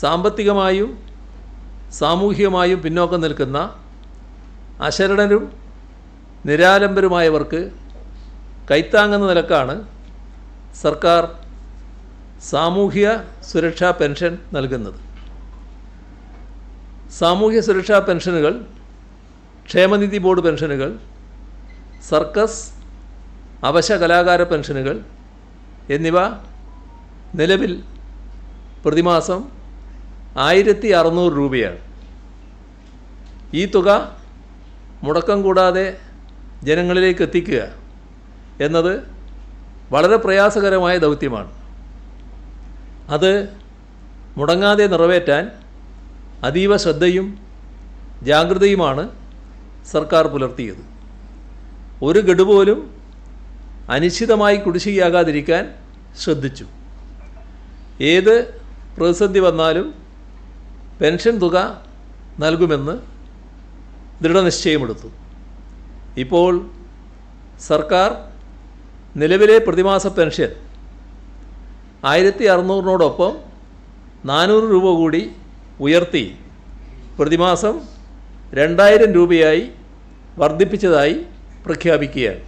സാമ്പത്തികമായും സാമൂഹികമായും പിന്നോക്കം നിൽക്കുന്ന അശരണരും നിരാലംബരുമായവർക്ക് കൈത്താങ്ങുന്ന നിലക്കാണ് സർക്കാർ സാമൂഹ്യ സുരക്ഷാ പെൻഷൻ നൽകുന്നത്. സാമൂഹ്യ സുരക്ഷാ പെൻഷനുകൾ, ക്ഷേമനിധി ബോർഡ് പെൻഷനുകൾ, സർക്കസ്, അവശ കലാകാര പെൻഷനുകൾ എന്നിവ നിലവിൽ പ്രതിമാസം 1600 രൂപയാണ്. ഈ തുക മുടക്കം കൂടാതെ ജനങ്ങളിലേക്ക് എത്തിക്കുക എന്നത് വളരെ പ്രയാസകരമായ ദൗത്യമാണ്. അത് മുടങ്ങാതെ നിറവേറ്റാൻ അതീവ ശ്രദ്ധയും ജാഗ്രതയുമാണ് സർക്കാർ പുലർത്തിയത്. ഒരു ഗഡു പോലും അനിശ്ചിതമായി കുടിശ്ശികയാകാതിരിക്കാൻ ശ്രദ്ധിച്ചു. ഏത് പ്രതിസന്ധി വന്നാലും പെൻഷൻ തുക നൽകുമെന്ന് ദൃഢനിശ്ചയമെടുത്തു. ഇപ്പോൾ സർക്കാർ നിലവിലെ പ്രതിമാസ പെൻഷൻ 1600-നോടൊപ്പം 400 രൂപ കൂടി ഉയർത്തി പ്രതിമാസം 2000 രൂപയായി വർദ്ധിപ്പിച്ചതായി പ്രഖ്യാപിക്കുകയാണ്.